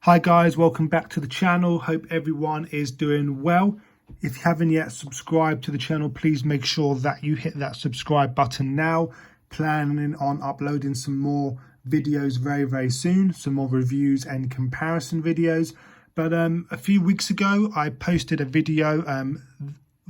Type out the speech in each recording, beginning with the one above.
Hi guys, welcome back to the channel. Hope everyone is doing well. If you haven't yet subscribed to the channel, please make sure that you hit that subscribe button now. Planning on uploading some more videos very soon, some more reviews and comparison videos. But a few weeks ago I posted a video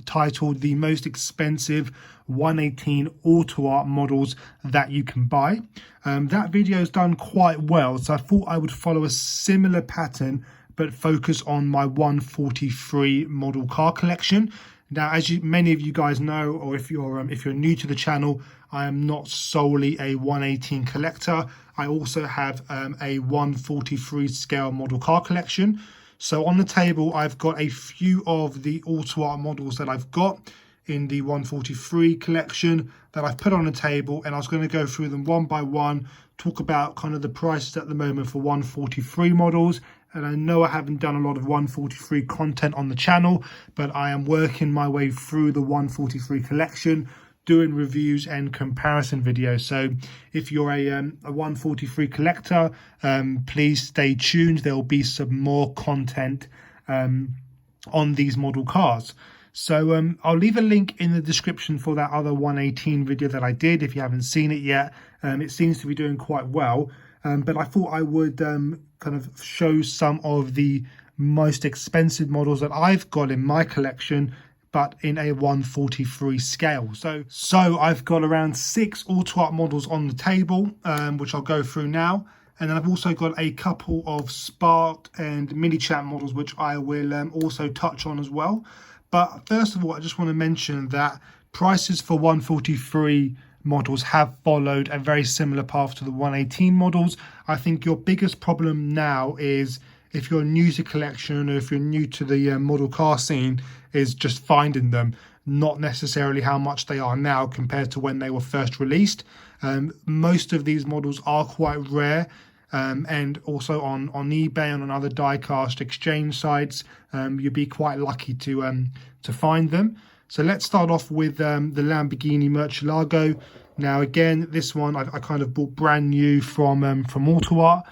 titled the most expensive 118 AUTOart models that you can buy. That video has done quite well, so I thought I would follow a similar pattern but focus on my 143 model car collection. Now, as many of you guys know, or if you're new to the channel, I am not solely a 118 collector. I also have a 143 scale model car collection. So on the table, I've got a few of the AUTOart models that I've got in the 143 collection that I've put on the table, and I was going to go through them one by one, talk about kind of the prices at the moment for 143 models. And I know I haven't done a lot of 143 content on the channel, but I am working my way through the 143 collection, doing reviews and comparison videos. So if you're a 143 collector, please stay tuned. There will be some more content on these model cars. So I'll leave a link in the description for that other 118 video that I did if you haven't seen it yet. It seems to be doing quite well, but I thought I would kind of show some of the most expensive models that I've got in my collection, but in a 143 scale. So I've got around 6 AUTOart models on the table, which I'll go through now. And then I've also got a couple of Spark and Mini Champ models, which I will also touch on as well. But first of all, I just want to mention that prices for 143 models have followed a very similar path to the 118 models. I think your biggest problem now is, if you're new to collection or if you're new to the model car scene, is just finding them, not necessarily how much they are now compared to when they were first released. Most of these models are quite rare, and also on eBay and on other die-cast exchange sites, you'd be quite lucky to find them. So let's start off with the Lamborghini Lago. Now again, this one I kind of bought brand new from AUTOart.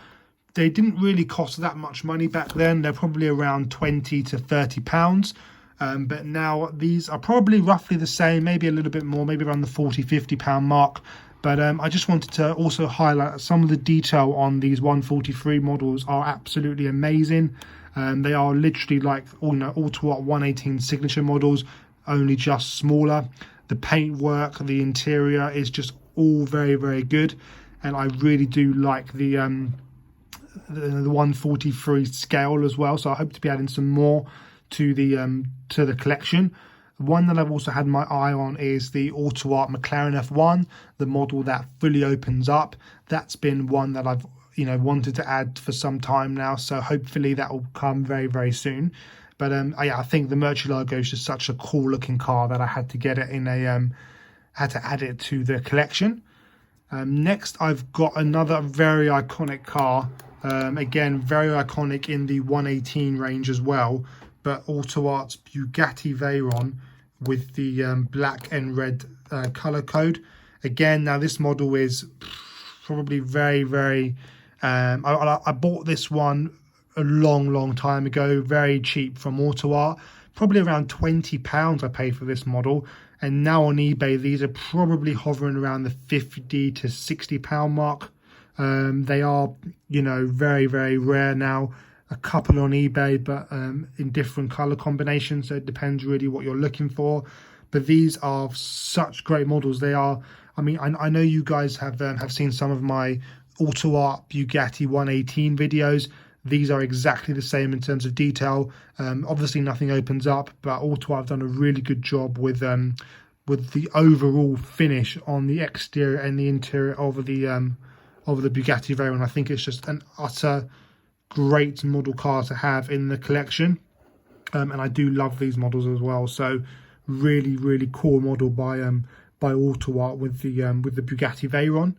They didn't really cost that much money back then. They're probably around 20 to 30 pounds. But now these are probably roughly the same, maybe a little bit more, maybe around the 40, 50 pound mark. But I just wanted to also highlight some of the detail on these 143 models are absolutely amazing. They are literally like AUTOart 118 signature models, only just smaller. The paintwork, the interior is just all very good. And I really do like the 143 scale as well, so I hope to be adding some more to the collection. One that I've also had my eye on is the AUTOart McLaren F1, the model that fully opens up. That's been one that I've wanted to add for some time now, so hopefully that will come very soon. But yeah, I think the Lago is just such a cool looking car that I had to get it in had to add it to the collection. Next, I've got another very iconic car. Again, very iconic in the 118 range as well, but AUTOart's Bugatti Veyron with the black and red color code. Again, now this model is probably very I bought this one a long time ago, very cheap from AUTOart, probably around 20 pounds I paid for this model. And now on eBay, these are probably hovering around the 50 to 60 pound mark. They are, very rare now. A couple on eBay, but in different color combinations. So it depends really what you're looking for. But these are such great models. They are. I mean, I know you guys have seen some of my AUTOart Bugatti 118 videos. These are exactly the same in terms of detail. Obviously, nothing opens up, but AUTOart have done a really good job with the overall finish on the exterior and the interior of the Bugatti Veyron. I think it's just an utter great model car to have in the collection, and I do love these models as well. So really cool model by AUTOart with the Bugatti Veyron.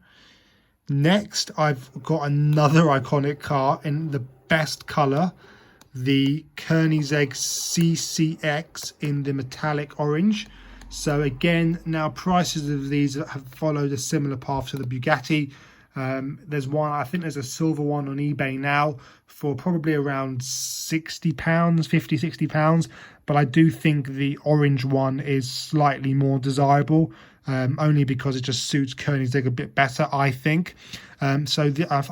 Next, I've got another iconic car in the best color, the Koenigsegg CCX in the metallic orange. So again, now prices of these have followed a similar path to the Bugatti. There's one, I think there's a silver one on eBay now for probably around £60, 50, £60. But I do think the orange one is slightly more desirable, only because it just suits Koenigsegg a bit better, I think. I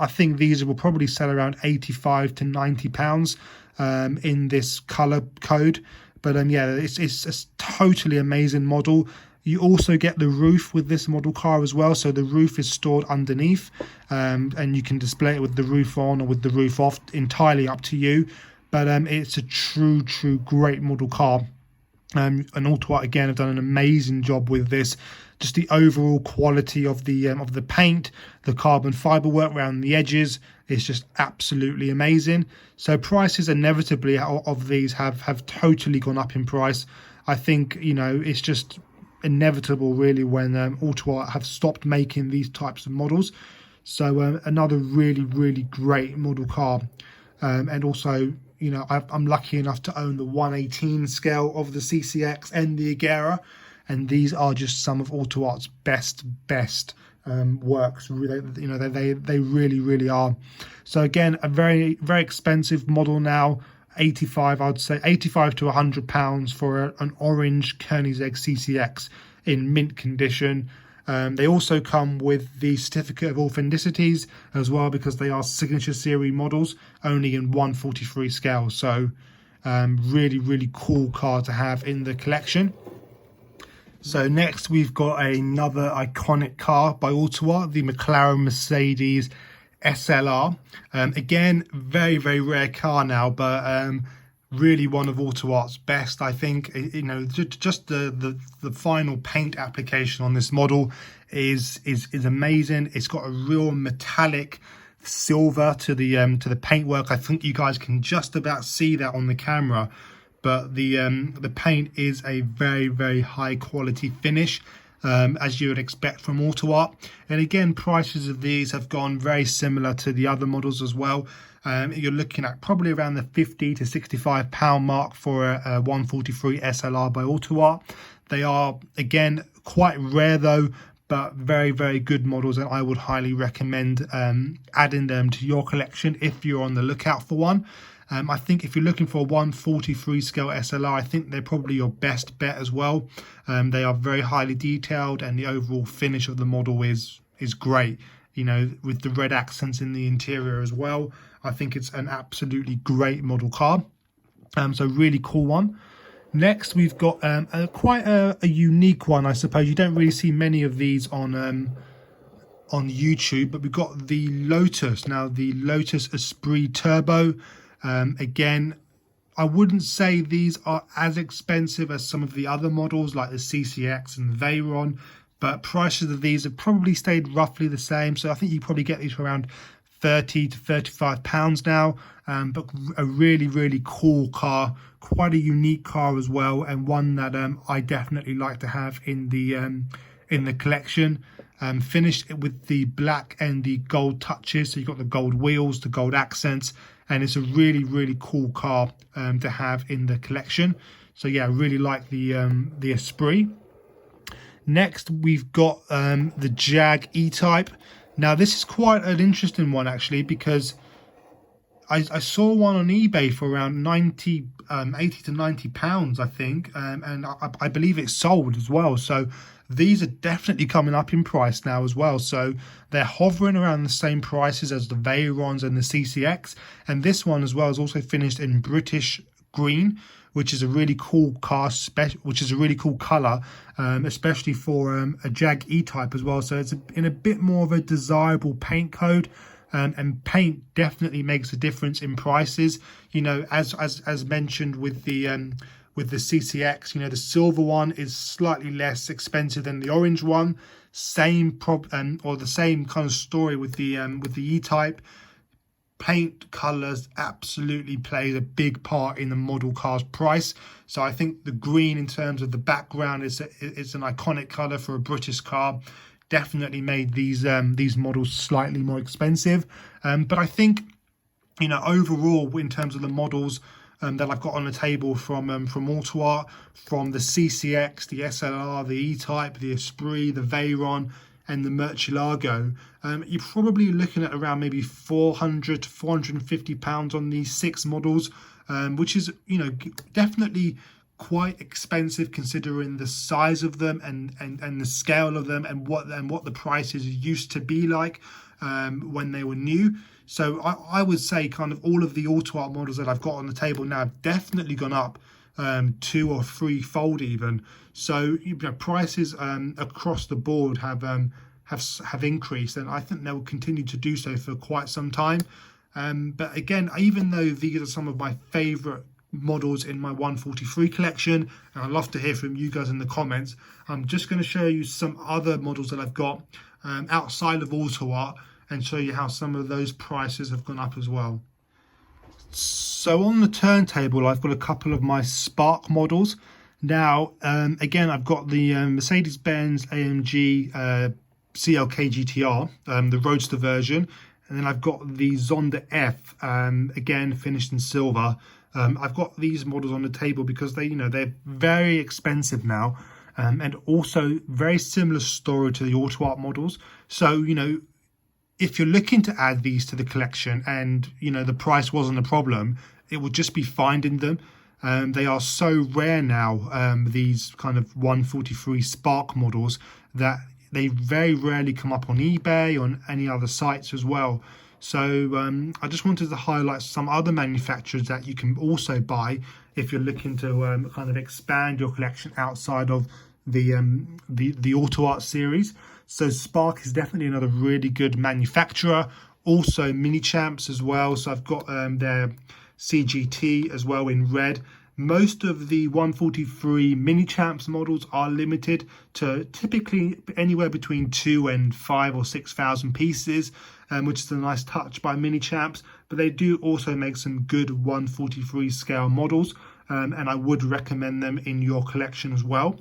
think these will probably sell around £85 to £90 in this color code. But yeah, it's a totally amazing model. You also get the roof with this model car as well. So the roof is stored underneath, and you can display it with the roof on or with the roof off, entirely up to you. But it's a true great model car. And AUTOart again have done an amazing job with this. Just the overall quality of the paint, the carbon fiber work around the edges is just absolutely amazing. So prices inevitably of these have totally gone up in price. I think, you know, it's just inevitable really when AUTOart have stopped making these types of models. So another really great model car, and also, you know, I'm lucky enough to own the 1/18 scale of the CCX and the Jaguar, and these are just some of AUTOart's best works. You know, they really are. So again, a very expensive model now. 85, I'd say 85 to £100 for an orange Koenigsegg CCX in mint condition. They also come with the certificate of authenticities as well, because they are signature series models, only in 1/43 scale. So really cool car to have in the collection. So next we've got another iconic car by AUTOart, the McLaren Mercedes SLR. Again, very rare car now, but really one of AUTOart's best, I think. You know, just the final paint application on this model is amazing. It's got a real metallic silver to the paintwork. I think you guys can just about see that on the camera, but the paint is a very high quality finish, as you would expect from AUTOart. And again, prices of these have gone very similar to the other models as well. You're looking at probably around the £50 to £65 mark for a 143 SLR by AUTOart. They are, again, quite rare though, but very good models, and I would highly recommend adding them to your collection if you're on the lookout for one. I think if you're looking for a 143 scale SLR, I think they're probably your best bet as well. They are very highly detailed, and the overall finish of the model is great. You know, with the red accents in the interior as well. I think it's an absolutely great model car. So really cool one. Next, we've got quite a unique one, I suppose. You don't really see many of these on YouTube, but we've got the Lotus. Now, the Lotus Esprit Turbo. Again, I wouldn't say these are as expensive as some of the other models like the CCX and the Veyron, but prices of these have probably stayed roughly the same. So I think you probably get these for around £30 to £35 now. But a really cool car, quite a unique car as well, and one that I definitely like to have in the collection. Finished with the black and the gold touches, so you've got the gold wheels, the gold accents, and it's a really cool car to have in the collection. So yeah, I really like the Esprit. Next, we've got the Jag EType. Now, this is quite an interesting one, actually, because I saw one on eBay for around 80 to £90, I think, and I believe it's sold as well. So these are definitely coming up in price now as well. So they're hovering around the same prices as the Veyrons and the CCX. And this one as well is also finished in British green, which is a really cool car, which is a really cool color, especially for a Jag EType as well. So it's in a bit more of a desirable paint code, and paint definitely makes a difference in prices. You know, as mentioned with the CCX, you know, the silver one is slightly less expensive than the orange one. Same or the same kind of story with the EType. Paint colors absolutely plays a big part in the model car's price. So I think the green, in terms of the background, is an iconic color for a British car. Definitely made these models slightly more expensive. But I think, you know, overall, in terms of the models that I've got on the table from AUTOart, from the CCX, the SLR, the EType, the Esprit, the Veyron, and the Murcielago, you're probably looking at around maybe £400 to £450 on these 6 models, which is, you know, definitely quite expensive considering the size of them and the scale of them and what the prices used to be like when they were new. So I would say kind of all of the AUTOart models that I've got on the table now have definitely gone up 2 or 3-fold even. So, you know, prices across the board have increased, and I think they will continue to do so for quite some time. But again, even though these are some of my favorite models in my 143 collection, and I'd love to hear from you guys in the comments, I'm just going to show you some other models that I've got outside of AUTOart and show you how some of those prices have gone up as well. So on the turntable, I've got a couple of my Spark models. Now, again, I've got the Mercedes-Benz AMG CLK GTR, the Roadster version, and then I've got the Zonda F, again, finished in silver. I've got these models on the table because they're very expensive now, and also very similar story to the AUTOart models. So, you know, if you're looking to add these to the collection and, you know, the price wasn't a problem, it would just be finding them. They are so rare now, these kind of 143 Spark models, that they very rarely come up on eBay or on any other sites as well. So I just wanted to highlight some other manufacturers that you can also buy if you're looking to kind of expand your collection outside of the AUTOart series. So Spark is definitely another really good manufacturer. Also Mini Champs as well. So I've got their CGT as well in red. Most of the 143 Mini Champs models are limited to typically anywhere between 2 and 5 or 6,000 pieces, which is a nice touch by Mini Champs. But they do also make some good 143 scale models, and I would recommend them in your collection as well.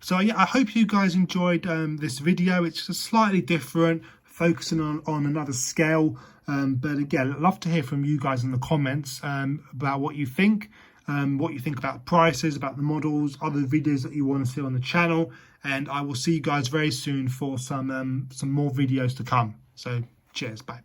So yeah, I hope you guys enjoyed this video. It's just slightly different, focusing on another scale. But again, I'd love to hear from you guys in the comments about what you think about prices, about the models, other videos that you want to see on the channel. And I will see you guys very soon for some more videos to come. So cheers, bye.